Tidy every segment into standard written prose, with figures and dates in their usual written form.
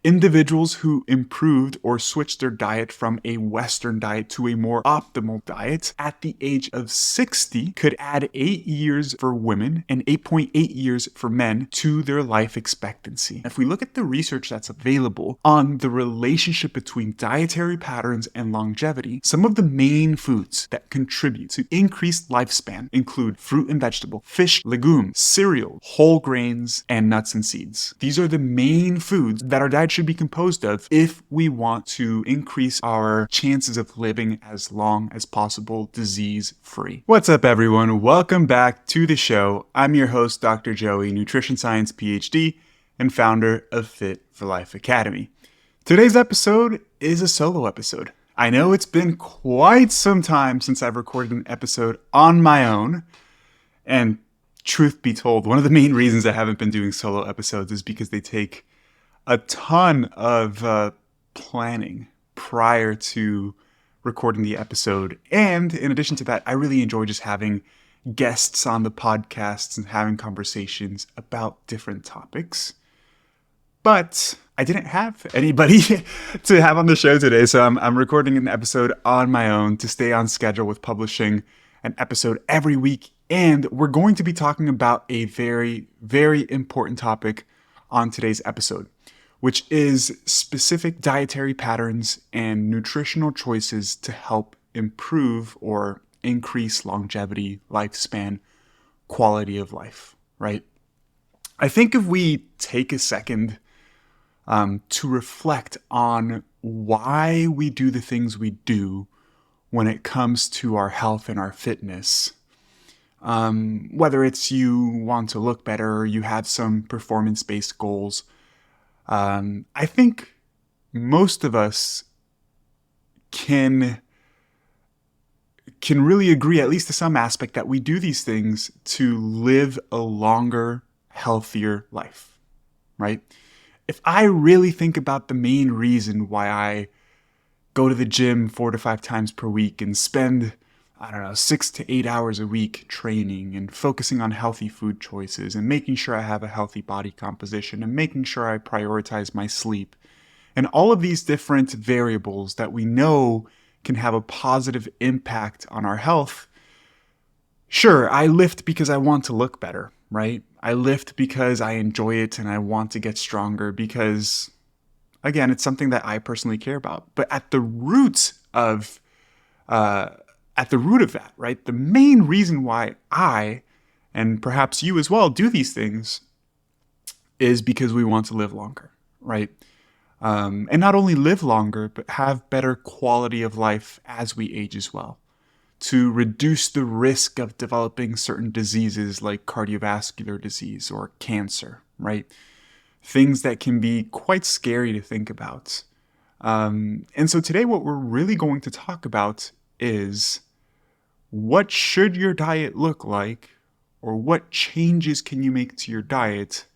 Individuals who improved or switched their diet from a Western diet to a more optimal diet at the age of 60 could add 8 years for women and 8.8 years for men to their life expectancy. If we look at the research that's available on the relationship between dietary patterns and longevity, some of the main foods that contribute to increased lifespan include fruit and vegetable, fish, legumes, cereal, whole grains, and nuts and seeds. These are the main foods that our diet should be composed of if we want to increase our chances of living as long as possible disease-free. What's up, everyone? Welcome back to the show. I'm your host, Dr. Joey, Nutrition Sciences Ph.D. and founder of Fit4Life Academy. Today's episode is a solo episode. I know it's been quite some time since I've recorded an episode on my own, and truth be told, one of the main reasons I haven't been doing solo episodes is because they take a ton of planning prior to recording the episode. And in addition to that, I really enjoy just having guests on the podcasts and having conversations about different topics. But I didn't have anybody to have on the show today, so I'm recording an episode on my own to stay on schedule with publishing an episode every week. And we're going to be talking about a very, very important topic on today's episode, which is specific dietary patterns and nutritional choices to help improve or increase longevity, lifespan, quality of life, right? I think if we take a second to reflect on why we do the things we do when it comes to our health and our fitness, whether it's you want to look better or you have some performance-based goals, I think most of us can really agree, at least to some aspect, that we do these things to live a longer, healthier life, right? If I really think about the main reason why I go to the gym 4 to 5 times per week and spend 6 to 8 hours a week training and focusing on healthy food choices and making sure I have a healthy body composition and making sure I prioritize my sleep and all of these different variables that we know can have a positive impact on our health. Sure, I lift because I want to look better, right? I lift because I enjoy it and I want to get stronger because, again, it's something that I personally care about. But at the root of that, right, the main reason why I, and perhaps you as well, do these things is because we want to live longer, right? And not only live longer, but have better quality of life as we age as well, to reduce the risk of developing certain diseases like cardiovascular disease or cancer, right? Things that can be quite scary to think about. And so today what we're really going to talk about is what should your diet look like, or what changes can you make to your diet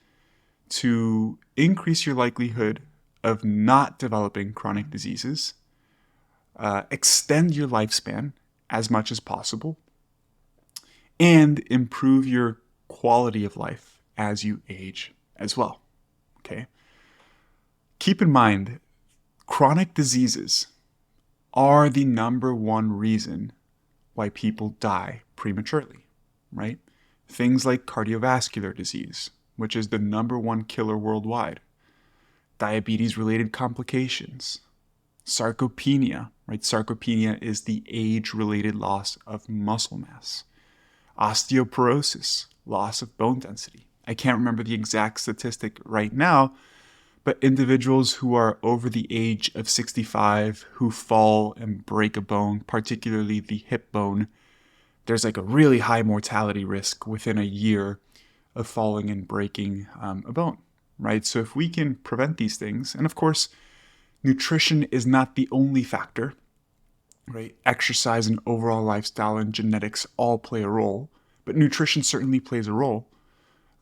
to increase your likelihood of not developing chronic diseases, extend your lifespan as much as possible, and improve your quality of life as you age as well, okay? Keep in mind, chronic diseases are the number one reason why people die prematurely, right? Things like cardiovascular disease, which is the number one killer worldwide, diabetes-related complications, sarcopenia, right? Sarcopenia is the age-related loss of muscle mass, osteoporosis, loss of bone density. I can't remember the exact statistic right now, but individuals who are over the age of 65 who fall and break a bone, particularly the hip bone, there's like a really high mortality risk within a year of falling and breaking a bone, right? So if we can prevent these things, and of course, nutrition is not the only factor, right? Exercise and overall lifestyle and genetics all play a role, but nutrition certainly plays a role.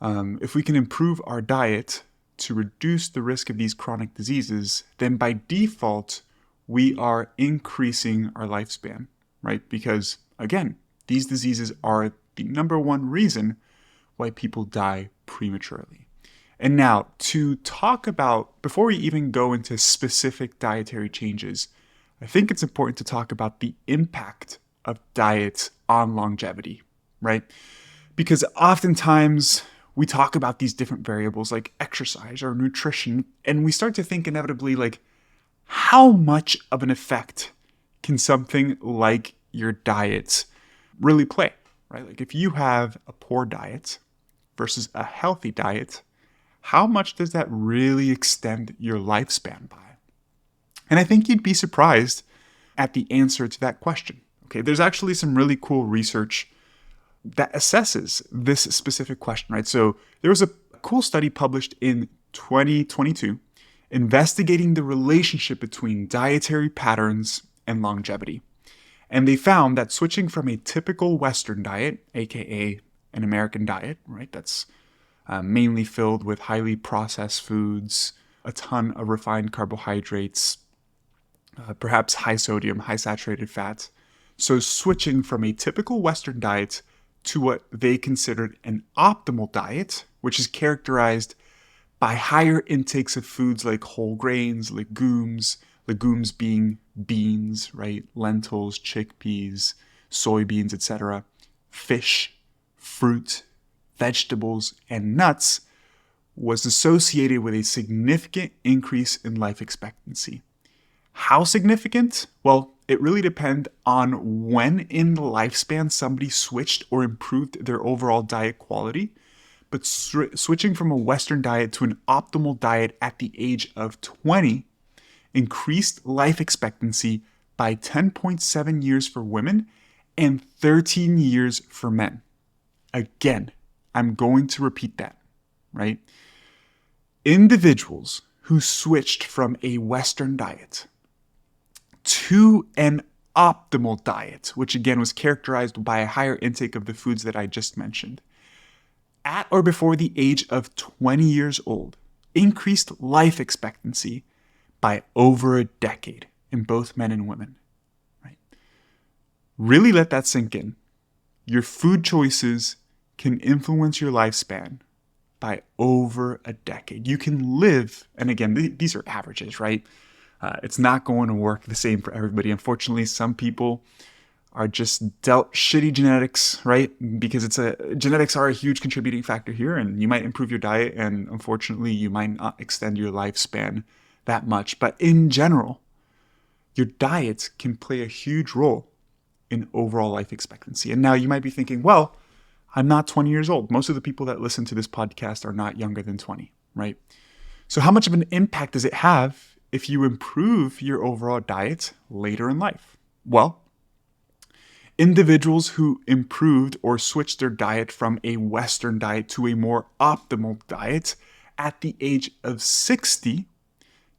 If we can improve our diet to reduce the risk of these chronic diseases, then by default, we are increasing our lifespan, right? Because again, these diseases are the number one reason why people die prematurely. And now, to talk about, before we even go into specific dietary changes, I think it's important to talk about the impact of diets on longevity, right? Because oftentimes we talk about these different variables like exercise or nutrition, and we start to think inevitably like, how much of an effect can something like your diet really play, right? Like if you have a poor diet versus a healthy diet, how much does that really extend your lifespan by? And I think you'd be surprised at the answer to that question. Okay, there's actually some really cool research that assesses this specific question, right? So there was a cool study published in 2022 investigating the relationship between dietary patterns and longevity. And they found that switching from a typical Western diet, aka an American diet, right, that's mainly filled with highly processed foods, a ton of refined carbohydrates, perhaps high sodium, high saturated fats. So switching from a typical Western diet to what they considered an optimal diet, which is characterized by higher intakes of foods like whole grains, legumes being beans, right? Lentils, chickpeas, soybeans, etc., fish, fruit, vegetables, and nuts, was associated with a significant increase in life expectancy. How significant? Well, it really depends on when in the lifespan somebody switched or improved their overall diet quality. But switching from a Western diet to an optimal diet at the age of 20 increased life expectancy by 10.7 years for women and 13 years for men. Again, I'm going to repeat that, right? Individuals who switched from a Western diet to an optimal diet, which again was characterized by a higher intake of the foods that I just mentioned, at or before the age of 20 years old, increased life expectancy by over a decade in both men and women. Right? Really let that sink in. Your food choices can influence your lifespan by over a decade. You can live, and again, these are averages, right? It's not going to work the same for everybody. Unfortunately, some people are just dealt shitty genetics, right? Because genetics are a huge contributing factor here, and you might improve your diet, and unfortunately, you might not extend your lifespan that much. But in general, your diet can play a huge role in overall life expectancy. And now you might be thinking, well, I'm not 20 years old. Most of the people that listen to this podcast are not younger than 20, right? So how much of an impact does it have if you improve your overall diet later in life? Well, individuals who improved or switched their diet from a Western diet to a more optimal diet at the age of 60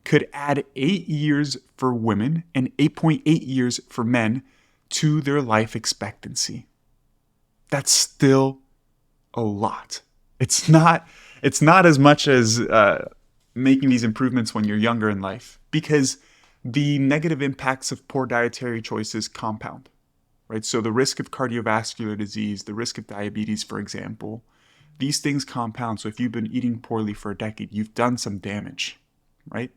could add 8 years for women and 8.8 years for men to their life expectancy. That's still a lot. It's not as much as making these improvements when you're younger in life, because the negative impacts of poor dietary choices compound, right? So the risk of cardiovascular disease, the risk of diabetes, for example, these things compound. So if you've been eating poorly for a decade, you've done some damage, right?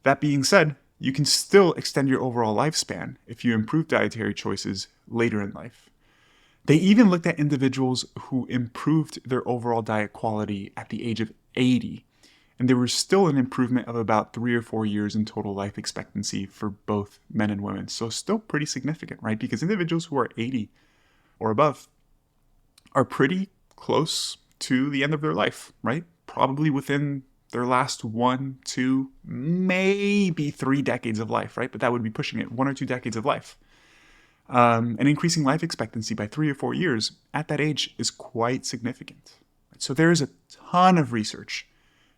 That being said, you can still extend your overall lifespan if you improve dietary choices later in life. They even looked at individuals who improved their overall diet quality at the age of 80, and there was still an improvement of about 3 or 4 years in total life expectancy for both men and women. So still pretty significant, right? Because individuals who are 80 or above are pretty close to the end of their life, right? Probably within their last 1, 2, maybe 3 decades of life, right? But that would be pushing it, 1 or 2 decades of life. And increasing life expectancy by 3 or 4 years at that age is quite significant. So there is a ton of research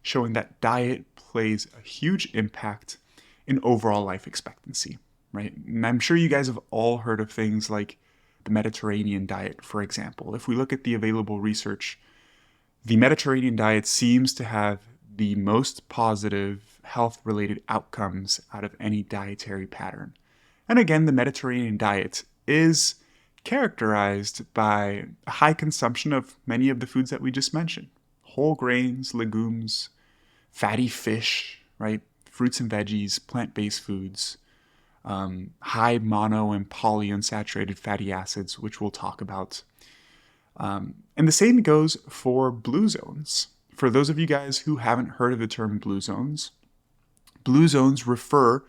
showing that diet plays a huge impact in overall life expectancy, right? And I'm sure you guys have all heard of things like the Mediterranean diet, for example. If we look at the available research, the Mediterranean diet seems to have the most positive health-related outcomes out of any dietary pattern. And again, the Mediterranean diet is characterized by a high consumption of many of the foods that we just mentioned. whole grains, legumes, fatty fish, right? Fruits and veggies, plant-based foods, high mono and polyunsaturated fatty acids, which we'll talk about. And the same goes for blue zones. For those of you guys who haven't heard of the term blue zones refer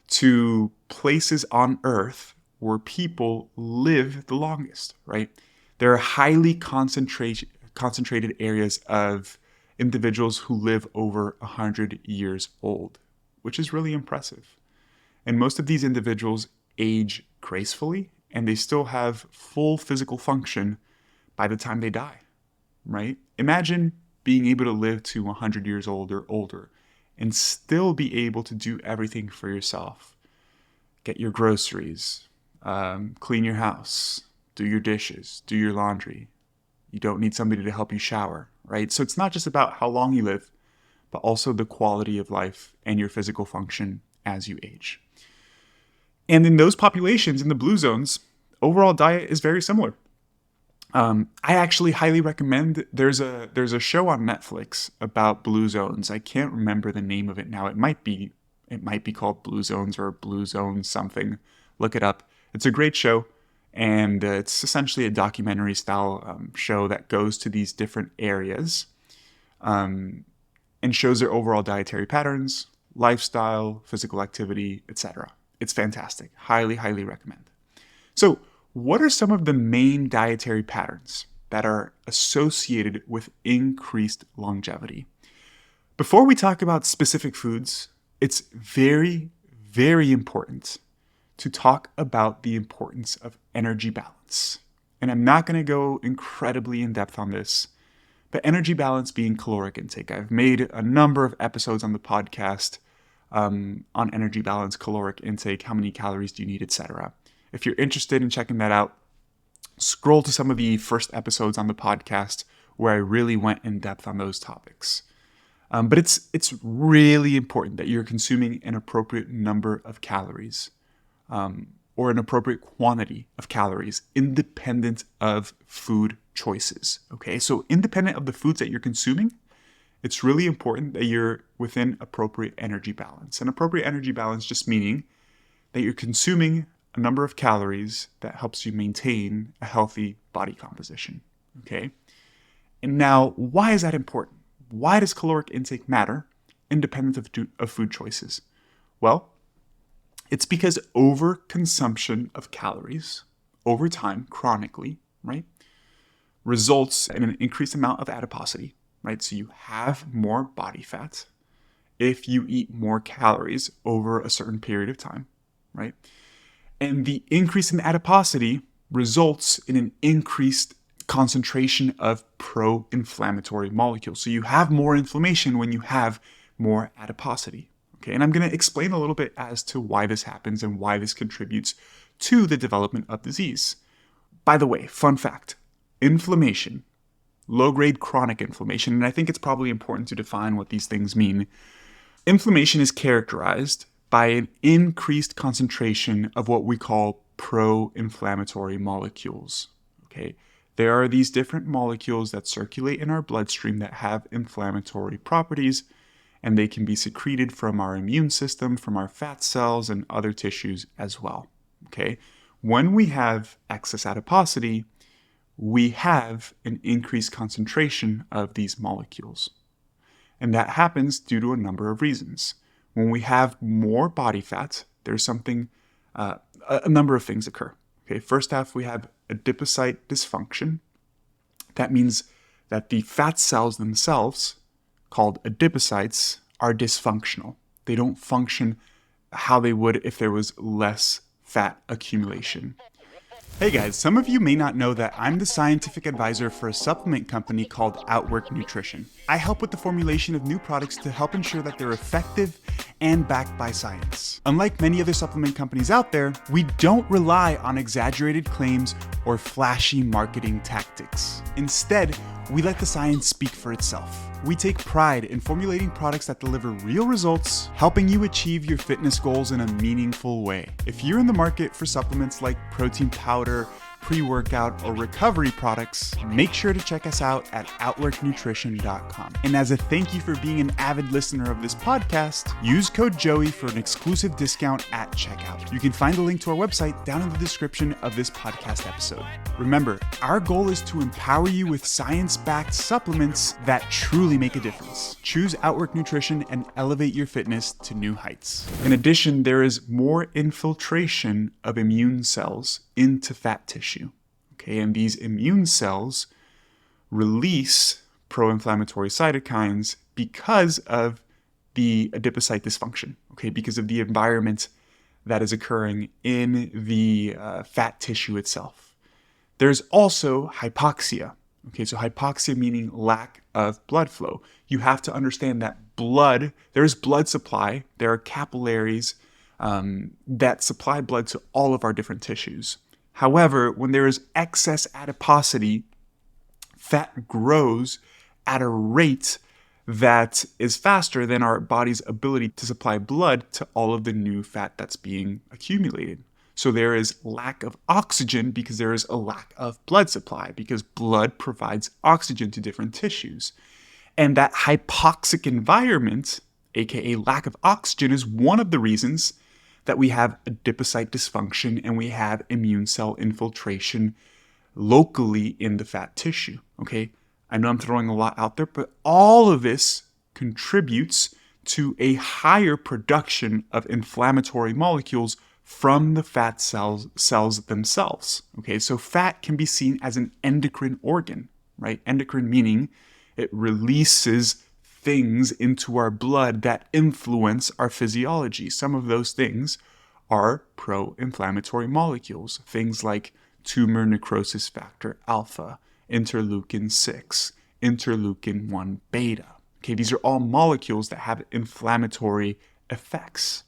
to places on Earth where people live the longest, right? There are highly concentrated areas of individuals who live over 100 years old, which is really impressive. And most of these individuals age gracefully, and they still have full physical function by the time they die, right? Imagine being able to live to 100 years old or older and still be able to do everything for yourself. Get your groceries, clean your house, do your dishes, do your laundry. You don't need somebody to help you shower, right? So it's not just about how long you live, but also the quality of life and your physical function as you age. And in those populations, in the blue zones, overall diet is very similar. I actually highly recommend, there's a show on Netflix about blue zones. I can't remember the name of it now. It might be called Blue Zones or Blue Zone something. Look it up. It's a great show, and it's essentially a documentary style show that goes to these different areas and shows their overall dietary patterns, lifestyle, physical activity, etc. It's fantastic. Highly, highly recommend. So, what are some of the main dietary patterns that are associated with increased longevity? Before we talk about specific foods, it's very, very important to talk about the importance of energy balance. And I'm not going to go incredibly in depth on this, but energy balance being caloric intake. I've made a number of episodes on the podcast on energy balance, caloric intake, how many calories do you need, etc. If you're interested in checking that out, scroll to some of the first episodes on the podcast where I really went in depth on those topics. But it's really important that you're consuming an appropriate number of calories or an appropriate quantity of calories independent of food choices. Okay, so independent of the foods that you're consuming, it's really important that you're within appropriate energy balance. And appropriate energy balance just meaning that you're consuming a number of calories that helps you maintain a healthy body composition, okay? And now, why is that important? Why does caloric intake matter independent of food choices? Well, it's because overconsumption of calories over time, chronically, right, results in an increased amount of adiposity, right? So you have more body fat if you eat more calories over a certain period of time, right? And the increase in adiposity results in an increased concentration of pro-inflammatory molecules. So you have more inflammation when you have more adiposity. Okay, and I'm going to explain a little bit as to why this happens and why this contributes to the development of disease. By the way, fun fact, inflammation, low-grade chronic inflammation, and I think it's probably important to define what these things mean. Inflammation is characterized by an increased concentration of what we call pro-inflammatory molecules. Okay, there are these different molecules that circulate in our bloodstream that have inflammatory properties, and they can be secreted from our immune system, from our fat cells, and other tissues as well. Okay, when we have excess adiposity, we have an increased concentration of these molecules. And that happens due to a number of reasons. When we have more body fat, there's a number of things occur. Okay, first off, we have adipocyte dysfunction. That means that the fat cells themselves, called adipocytes, are dysfunctional. They don't function how they would if there was less fat accumulation. Hey guys, some of you may not know that I'm the scientific advisor for a supplement company called Outwork Nutrition. I help with the formulation of new products to help ensure that they're effective and backed by science. Unlike many other supplement companies out there, we don't rely on exaggerated claims or flashy marketing tactics. Instead, we let the science speak for itself. We take pride in formulating products that deliver real results, helping you achieve your fitness goals in a meaningful way. If you're in the market for supplements like protein powder, pre-workout, or recovery products, make sure to check us out at outworknutrition.com. And as a thank you for being an avid listener of this podcast, use code Joey for an exclusive discount at checkout. You can find the link to our website down in the description of this podcast episode. Remember, our goal is to empower you with science-backed supplements that truly make a difference. Choose Outwork Nutrition and elevate your fitness to new heights. In addition, there is more infiltration of immune cells into fat tissue. Okay, and these immune cells release pro-inflammatory cytokines because of the adipocyte dysfunction. Okay, because of the environment that is occurring in the fat tissue itself. There's also hypoxia. Okay, so hypoxia meaning lack of blood flow. You have to understand that there's blood supply. There are capillaries that supply blood to all of our different tissues. However, when there is excess adiposity, fat grows at a rate that is faster than our body's ability to supply blood to all of the new fat that's being accumulated. So there is lack of oxygen because there is a lack of blood supply, because blood provides oxygen to different tissues. And that hypoxic environment, aka lack of oxygen, is one of the reasons that we have adipocyte dysfunction and we have immune cell infiltration locally in the fat tissue. Okay, I know I'm throwing a lot out there, but all of this contributes to a higher production of inflammatory molecules from the fat cells themselves. Okay, so fat can be seen as an endocrine organ, right? Endocrine meaning it releases things into our blood that influence our physiology. Some of those things are pro-inflammatory molecules, things like tumor necrosis factor alpha, interleukin 6, interleukin 1 beta. Okay, these are all molecules that have inflammatory effects.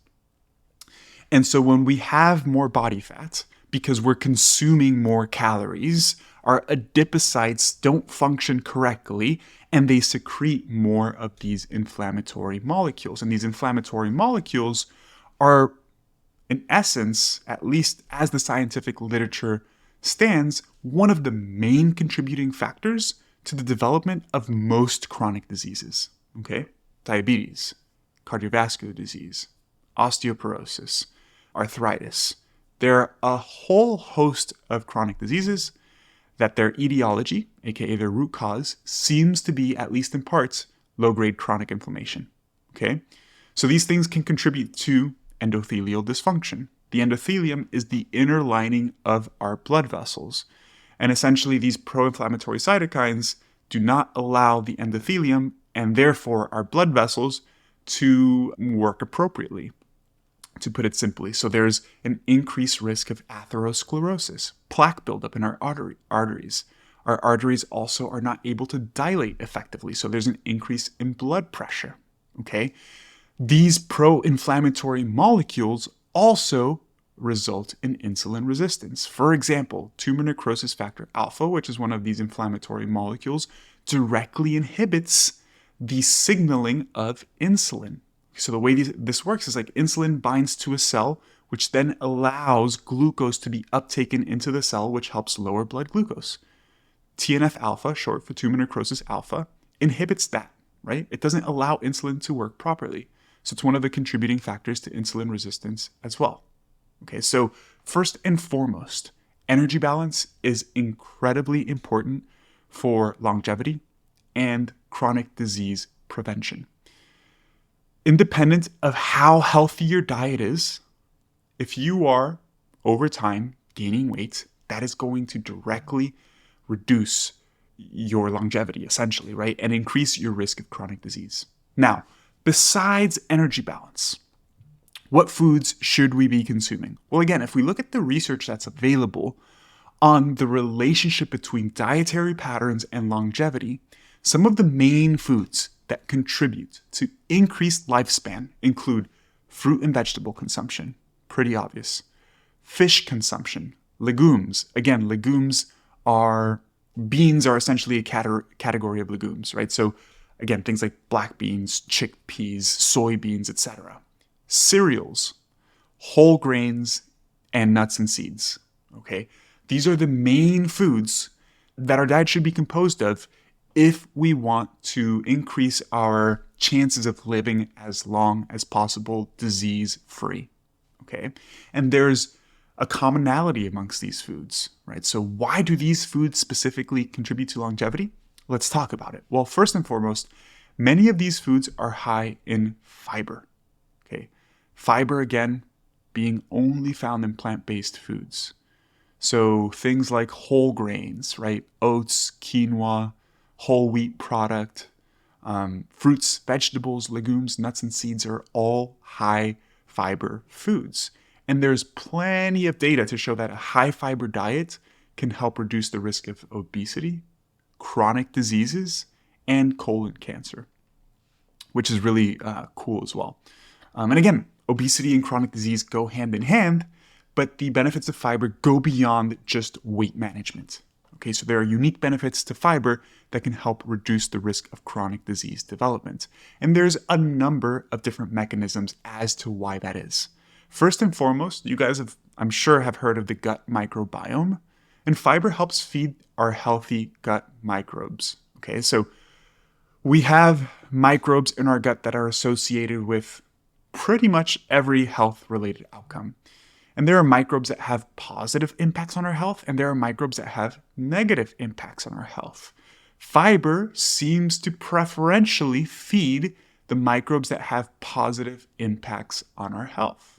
And so when we have more body fat, because we're consuming more calories, our adipocytes don't function correctly and they secrete more of these inflammatory molecules. And these inflammatory molecules are, in essence, at least as the scientific literature stands, one of the main contributing factors to the development of most chronic diseases. Okay? Diabetes, cardiovascular disease, osteoporosis, arthritis. There are a whole host of chronic diseases that their etiology, aka their root cause, seems to be, at least in parts, low-grade chronic inflammation. Okay? So these things can contribute to endothelial dysfunction. The endothelium is the inner lining of our blood vessels. And essentially, these pro-inflammatory cytokines do not allow the endothelium, and therefore our blood vessels, to work appropriately, to put it simply. So there's an increased risk of atherosclerosis, plaque buildup in our arteries. Our arteries also are not able to dilate effectively, so there's an increase in blood pressure. Okay? These pro-inflammatory molecules also result in insulin resistance. For example, tumor necrosis factor alpha, which is one of these inflammatory molecules, directly inhibits the signaling of insulin. So the way this works is like insulin binds to a cell, which then allows glucose to be uptaken into the cell, which helps lower blood glucose. TNF alpha, short for tumor necrosis alpha, inhibits that, right? It doesn't allow insulin to work properly. So it's one of the contributing factors to insulin resistance as well. Okay, so first and foremost, energy balance is incredibly important for longevity and chronic disease prevention. Independent of how healthy your diet is, if you are, over time, gaining weight, that is going to directly reduce your longevity, essentially, right? And increase your risk of chronic disease. Now, besides energy balance, what foods should we be consuming? Well, again, if we look at the research that's available on the relationship between dietary patterns and longevity, some of the main foods that contribute to increased lifespan include fruit and vegetable consumption, pretty obvious, fish consumption, legumes. Again, beans are essentially a category of legumes, right? So again, things like black beans, chickpeas, soybeans, etc. Cereals, whole grains, and nuts and seeds, okay? These are the main foods that our diet should be composed of if we want to increase our chances of living as long as possible disease-free, okay? And there's a commonality amongst these foods, right? So why do these foods specifically contribute to longevity? Let's talk about it. Well, first and foremost, many of these foods are high in fiber, okay? Fiber, again, being only found in plant-based foods. So things like whole grains, right? Oats, quinoa, whole wheat product, fruits, vegetables, legumes, nuts, and seeds are all high fiber foods. And there's plenty of data to show that a high fiber diet can help reduce the risk of obesity, chronic diseases, and colon cancer, which is really cool as well. And again, obesity and chronic disease go hand in hand, but the benefits of fiber go beyond just weight management. Okay, so there are unique benefits to fiber that can help reduce the risk of chronic disease development. And there's a number of different mechanisms as to why that is. First and foremost, you guys have, I'm sure, have heard of the gut microbiome, and fiber helps feed our healthy gut microbes. Okay, so we have microbes in our gut that are associated with pretty much every health-related outcome. And there are microbes that have positive impacts on our health, and there are microbes that have negative impacts on our health. Fiber seems to preferentially feed the microbes that have positive impacts on our health.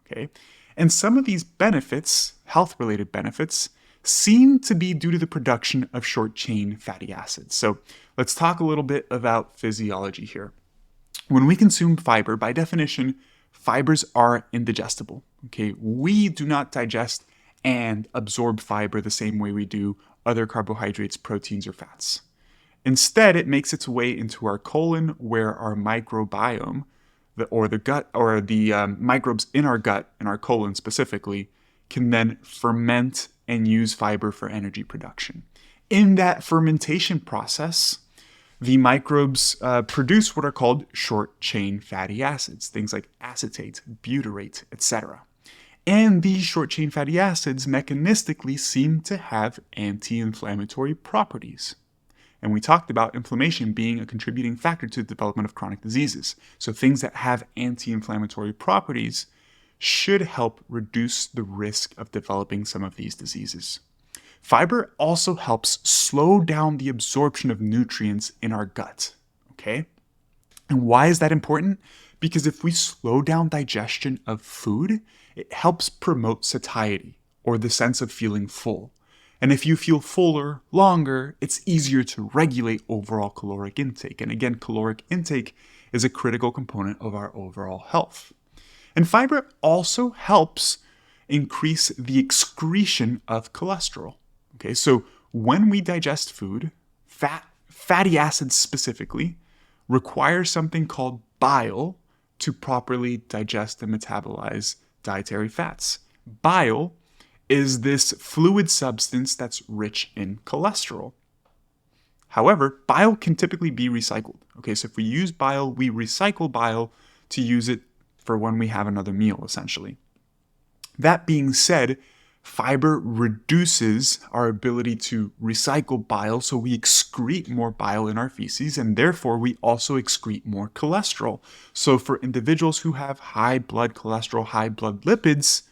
Okay? And some of these benefits, health-related benefits, seem to be due to the production of short-chain fatty acids. So let's talk a little bit about physiology here. When we consume fiber, by definition, fibers are indigestible. Okay, we do not digest and absorb fiber the same way we do other carbohydrates, proteins, or fats. Instead, it makes its way into our colon, where our microbiome, the microbes in our gut, in our colon specifically, can then ferment and use fiber for energy production. In that fermentation process, the microbes produce what are called short-chain fatty acids, things like acetate, butyrate, etc. And these short-chain fatty acids mechanistically seem to have anti-inflammatory properties. And we talked about inflammation being a contributing factor to the development of chronic diseases. So things that have anti-inflammatory properties should help reduce the risk of developing some of these diseases. Fiber also helps slow down the absorption of nutrients in our gut, okay? And why is that important? Because if we slow down digestion of food, it helps promote satiety, or the sense of feeling full. And if you feel fuller longer, it's easier to regulate overall caloric intake. And again, caloric intake is a critical component of our overall health. And fiber also helps increase the excretion of cholesterol. Okay, so when we digest food, fatty acids specifically, require something called bile to properly digest and metabolize dietary fats. Bile is this fluid substance that's rich in cholesterol. However, bile can typically be recycled. Okay, so if we use bile, we recycle bile to use it for when we have another meal, essentially. That being said, fiber reduces our ability to recycle bile, so we excrete more bile in our feces, and therefore we also excrete more cholesterol. So for individuals who have high blood cholesterol, high blood lipids,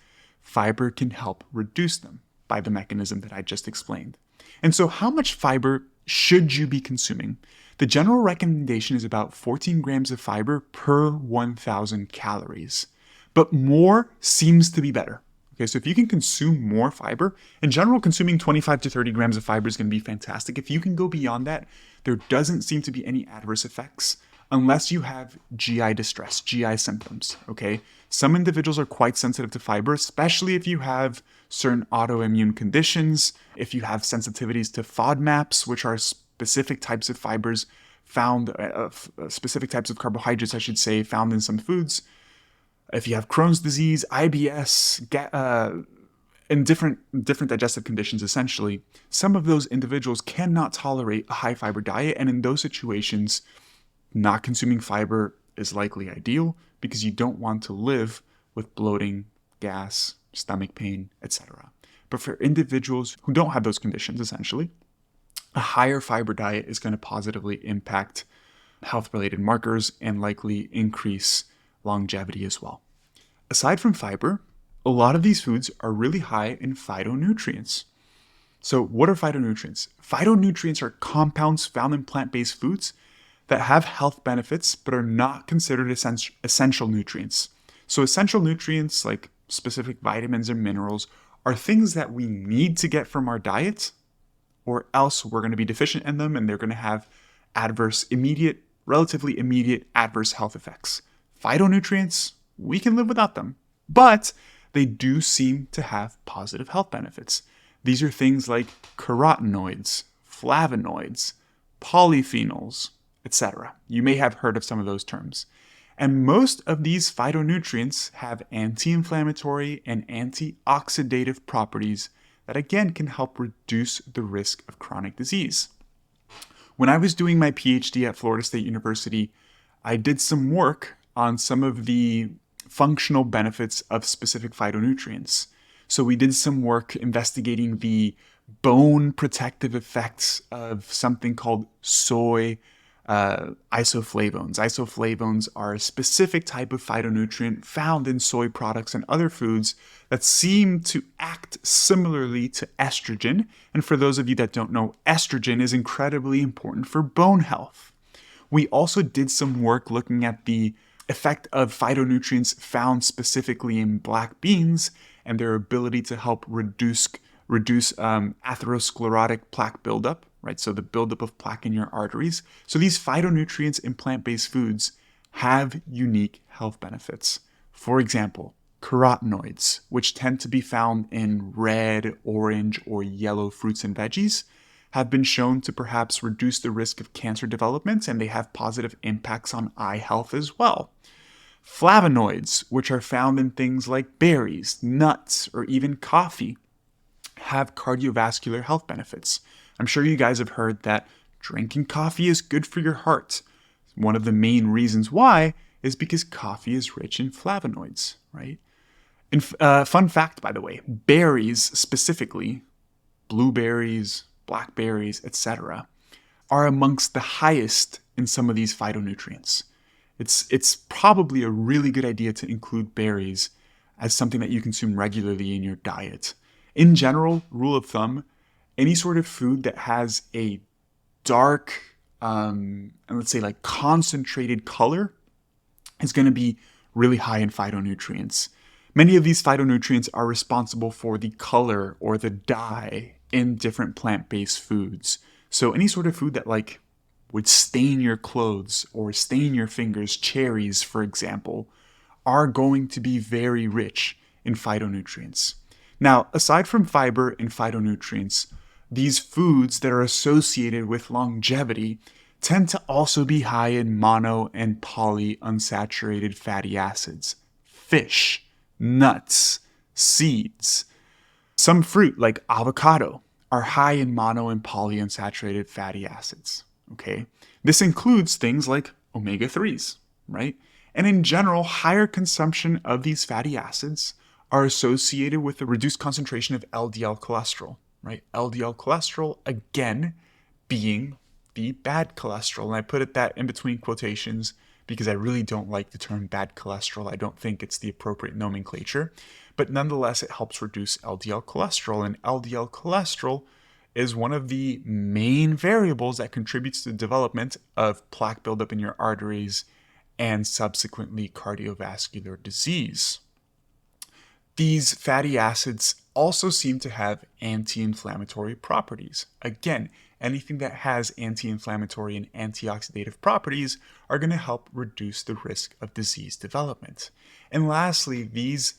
fiber can help reduce them by the mechanism that I just explained. And so how much fiber should you be consuming? The general recommendation is about 14 grams of fiber per 1,000 calories, but more seems to be better. Okay, so if you can consume more fiber, in general, consuming 25 to 30 grams of fiber is going to be fantastic. If you can go beyond that, there doesn't seem to be any adverse effects unless you have GI distress, GI symptoms, okay? Some individuals are quite sensitive to fiber, especially if you have certain autoimmune conditions, if you have sensitivities to FODMAPs, which are specific types of fibers found, specific types of carbohydrates, I should say, found in some foods. If you have Crohn's disease, IBS, and different digestive conditions, essentially, some of those individuals cannot tolerate a high fiber diet. And in those situations, not consuming fiber is likely ideal because you don't want to live with bloating, gas, stomach pain, etc. But for individuals who don't have those conditions, essentially, a higher fiber diet is going to positively impact health-related markers and likely increase longevity as well. Aside from fiber, a lot of these foods are really high in phytonutrients. So what are phytonutrients? Phytonutrients are compounds found in plant-based foods that have health benefits but are not considered essential nutrients. So essential nutrients like specific vitamins and minerals are things that we need to get from our diet, or else we're going to be deficient in them and they're going to have relatively immediate adverse health effects. Phytonutrients, we can live without them, but they do seem to have positive health benefits. These are things like carotenoids, flavonoids, polyphenols, etc. You may have heard of some of those terms. And most of these phytonutrients have anti-inflammatory and antioxidative properties that again can help reduce the risk of chronic disease. When I was doing my PhD at Florida State University, I did some work on some of the functional benefits of specific phytonutrients. So we did some work investigating the bone protective effects of something called soy isoflavones. Isoflavones are a specific type of phytonutrient found in soy products and other foods that seem to act similarly to estrogen. And for those of you that don't know, estrogen is incredibly important for bone health. We also did some work looking at the effect of phytonutrients found specifically in black beans and their ability to help reduce atherosclerotic plaque buildup, right? So the buildup of plaque in your arteries. So these phytonutrients in plant-based foods have unique health benefits. For example, carotenoids, which tend to be found in red, orange, or yellow fruits and veggies, have been shown to perhaps reduce the risk of cancer development, and they have positive impacts on eye health as well. Flavonoids, which are found in things like berries, nuts, or even coffee, have cardiovascular health benefits. I'm sure you guys have heard that drinking coffee is good for your heart. One of the main reasons why is because coffee is rich in flavonoids, right? And fun fact, by the way, berries specifically, blueberries, blackberries, etc., are amongst the highest in some of these phytonutrients. It's probably a really good idea to include berries as something that you consume regularly in your diet. In general, rule of thumb, any sort of food that has a dark, and let's say like concentrated color is going to be really high in phytonutrients. Many of these phytonutrients are responsible for the color or the dye in different plant-based foods. So any sort of food that like would stain your clothes or stain your fingers, cherries, for example, are going to be very rich in phytonutrients. Now, aside from fiber and phytonutrients, these foods that are associated with longevity tend to also be high in mono and polyunsaturated fatty acids. Fish, nuts, seeds. Some fruit, like avocado, are high in mono and polyunsaturated fatty acids. Okay, this includes things like omega-3s, right? And in general, higher consumption of these fatty acids are associated with a reduced concentration of LDL cholesterol, right? LDL cholesterol, again, being the bad cholesterol. And I put that in between quotations because I really don't like the term bad cholesterol. I don't think it's the appropriate nomenclature. But nonetheless, it helps reduce LDL cholesterol. And LDL cholesterol is one of the main variables that contributes to the development of plaque buildup in your arteries and subsequently cardiovascular disease. These fatty acids also seem to have anti-inflammatory properties. Again, anything that has anti-inflammatory and antioxidative properties are going to help reduce the risk of disease development. And lastly, these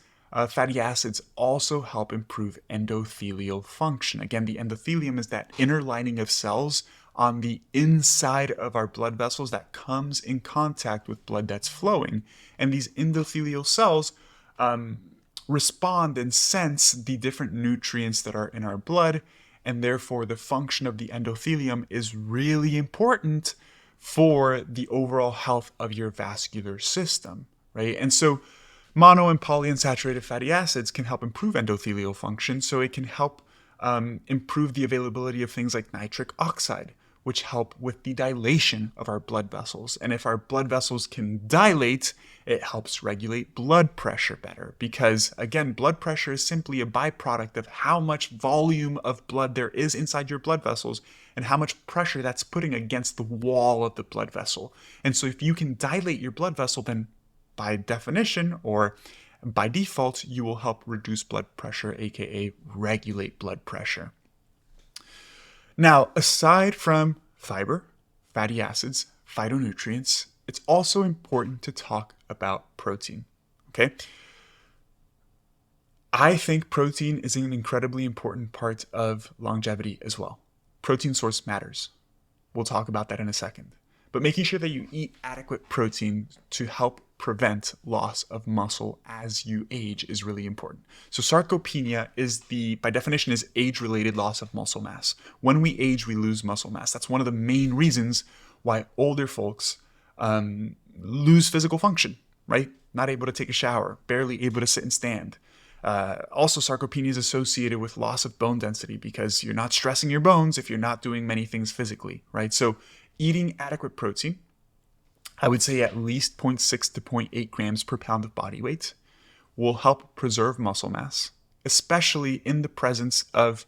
fatty acids also help improve endothelial function. Again, the endothelium is that inner lining of cells on the inside of our blood vessels that comes in contact with blood that's flowing. And these endothelial cells respond and sense the different nutrients that are in our blood, and therefore the function of the endothelium is really important for the overall health of your vascular system, right? And so Mono and polyunsaturated fatty acids can help improve endothelial function, so it can help improve the availability of things like nitric oxide, which help with the dilation of our blood vessels. And if our blood vessels can dilate, it helps regulate blood pressure better, because again, blood pressure is simply a byproduct of how much volume of blood there is inside your blood vessels and how much pressure that's putting against the wall of the blood vessel. And so if you can dilate your blood vessel, then by definition or by default, you will help reduce blood pressure, aka regulate blood pressure. Now, aside from fiber, fatty acids, phytonutrients, it's also important to talk about protein, okay? I think protein is an incredibly important part of longevity as well. Protein source matters. We'll talk about that in a second. But making sure that you eat adequate protein to help prevent loss of muscle as you age is really important. So sarcopenia by definition, is age-related loss of muscle mass. When we age, we lose muscle mass. That's one of the main reasons why older folks lose physical function, right? Not able to take a shower, barely able to sit and stand. Also, sarcopenia is associated with loss of bone density because you're not stressing your bones if you're not doing many things physically, right? So eating adequate protein, I would say at least 0.6 to 0.8 grams per pound of body weight, will help preserve muscle mass, especially in the presence of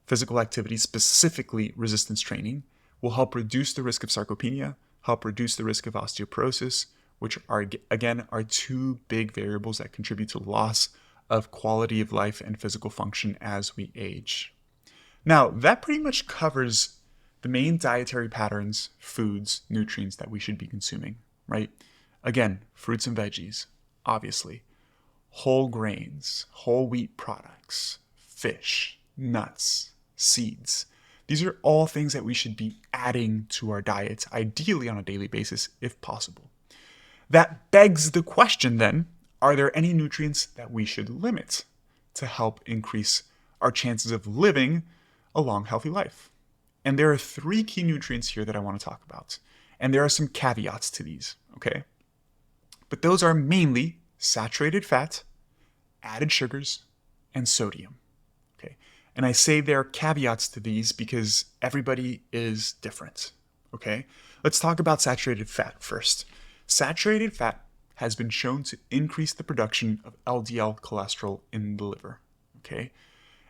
physical activity, specifically resistance training, will help reduce the risk of sarcopenia, help reduce the risk of osteoporosis, which are, again, are two big variables that contribute to loss of quality of life and physical function as we age. Now, that pretty much covers the main dietary patterns, foods, nutrients that we should be consuming, right? Again, fruits and veggies, obviously. Whole grains, whole wheat products, fish, nuts, seeds. These are all things that we should be adding to our diets, ideally on a daily basis, if possible. That begs the question then, are there any nutrients that we should limit to help increase our chances of living a long, healthy life? And there are 3 key nutrients here that I want to talk about. And there are some caveats to these, okay? But those are mainly saturated fat, added sugars, and sodium, okay? And I say there are caveats to these because everybody is different, okay? Let's talk about saturated fat first. Saturated fat has been shown to increase the production of LDL cholesterol in the liver, okay?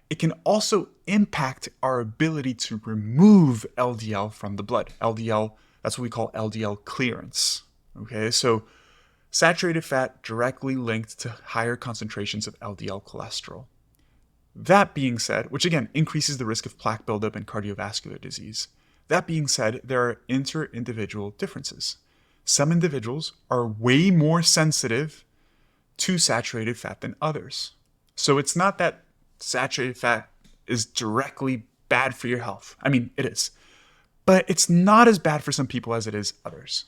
It can also impact our ability to remove LDL from the blood. LDL, that's what we call LDL clearance, okay? So saturated fat directly linked to higher concentrations of LDL cholesterol. That being said, which again increases the risk of plaque buildup and cardiovascular disease. That being said, there are inter-individual differences. Some individuals are way more sensitive to saturated fat than others. So it's not that saturated fat is directly bad for your health. I mean, it is. But it's not as bad for some people as it is others.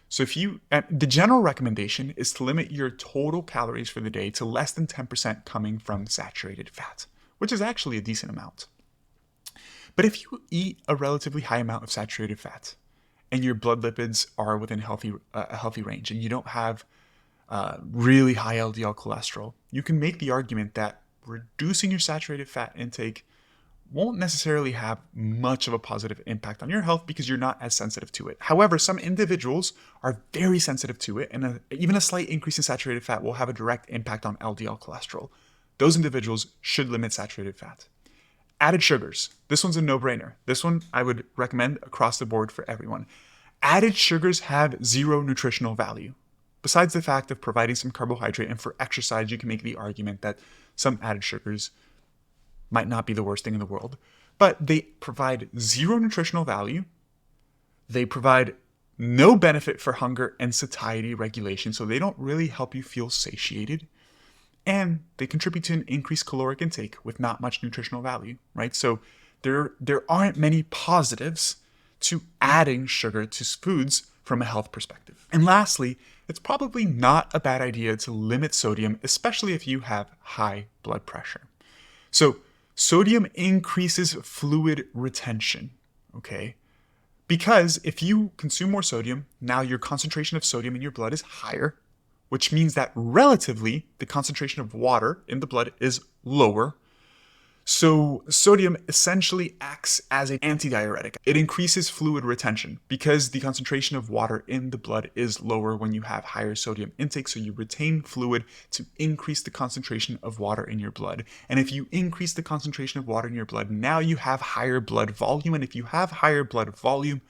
So the general recommendation is to limit your total calories for the day to less than 10% coming from saturated fat, which is actually a decent amount. But if you eat a relatively high amount of saturated fat and your blood lipids are within a healthy range and you don't have really high LDL cholesterol, you can make the argument that reducing your saturated fat intake won't necessarily have much of a positive impact on your health because you're not as sensitive to it. However, some individuals are very sensitive to it, and even a slight increase in saturated fat will have a direct impact on LDL cholesterol. Those individuals should limit saturated fat. Added sugars. This one's a no-brainer. This one I would recommend across the board for everyone. Added sugars have zero nutritional value. Besides the fact of providing some carbohydrate, and for exercise, you can make the argument that some added sugars might not be the worst thing in the world, but they provide zero nutritional value. They provide no benefit for hunger and satiety regulation, so they don't really help you feel satiated. And they contribute to an increased caloric intake with not much nutritional value, right? So there aren't many positives to adding sugar to foods from a health perspective. And lastly, it's probably not a bad idea to limit sodium, especially if you have high blood pressure. So sodium increases fluid retention, okay? Because if you consume more sodium, now your concentration of sodium in your blood is higher, which means that relatively the concentration of water in the blood is lower. So sodium essentially acts as an antidiuretic. It increases fluid retention because the concentration of water in the blood is lower when you have higher sodium intake. So you retain fluid to increase the concentration of water in your blood. And if you increase the concentration of water in your blood, now you have higher blood volume. And if you have higher blood volume,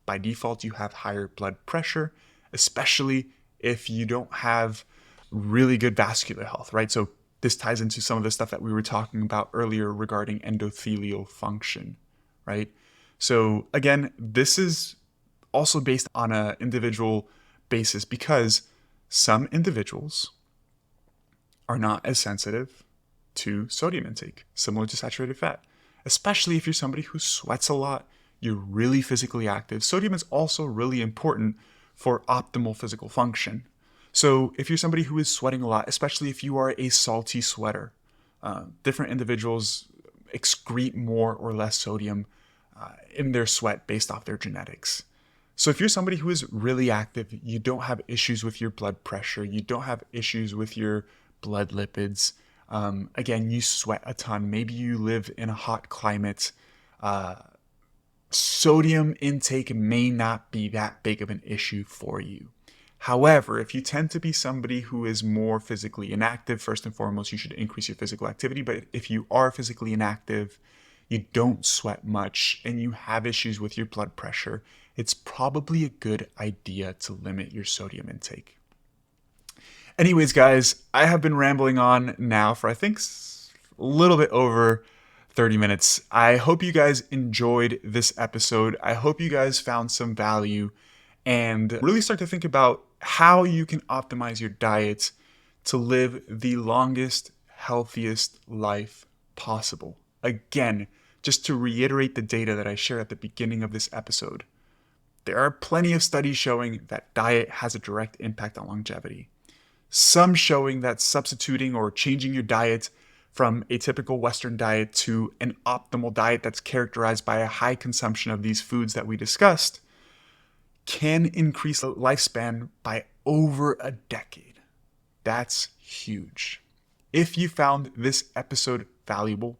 by default, you have higher blood pressure, especially if you don't have really good vascular health, right? So this ties into some of the stuff that we were talking about earlier regarding endothelial function, right? So again, this is also based on an individual basis because some individuals are not as sensitive to sodium intake, similar to saturated fat, especially if you're somebody who sweats a lot, you're really physically active. Sodium is also really important for optimal physical function. So if you're somebody who is sweating a lot, especially if you are a salty sweater, different individuals excrete more or less sodium in their sweat based off their genetics. So if you're somebody who is really active, you don't have issues with your blood pressure, you don't have issues with your blood lipids. Again, you sweat a ton. Maybe you live in a hot climate. Sodium intake may not be that big of an issue for you. However, if you tend to be somebody who is more physically inactive, first and foremost, you should increase your physical activity. But if you are physically inactive, you don't sweat much, and you have issues with your blood pressure, it's probably a good idea to limit your sodium intake. Anyways, guys, I have been rambling on now for I think a little bit over 30 minutes. I hope you guys enjoyed this episode. I hope you guys found some value and really start to think about how you can optimize your diet to live the longest, healthiest life possible. Again, just to reiterate the data that I shared at the beginning of this episode, there are plenty of studies showing that diet has a direct impact on longevity. Some showing that substituting or changing your diet from a typical Western diet to an optimal diet that's characterized by a high consumption of these foods that we discussed can increase the lifespan by over a decade. That's huge. If you found this episode valuable,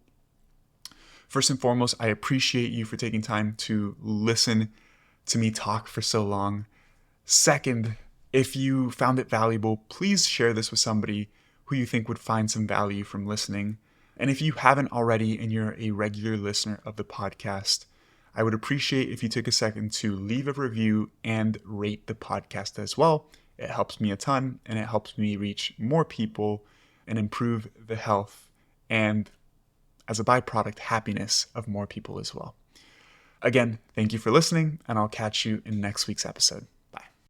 first and foremost, I appreciate you for taking time to listen to me talk for so long. Second, if you found it valuable, please share this with somebody who you think would find some value from listening. And if you haven't already and you're a regular listener of the podcast, I would appreciate if you took a second to leave a review and rate the podcast as well. It helps me a ton, and it helps me reach more people and improve the health and, as a byproduct, happiness of more people as well. Again, thank you for listening, and I'll catch you in next week's episode.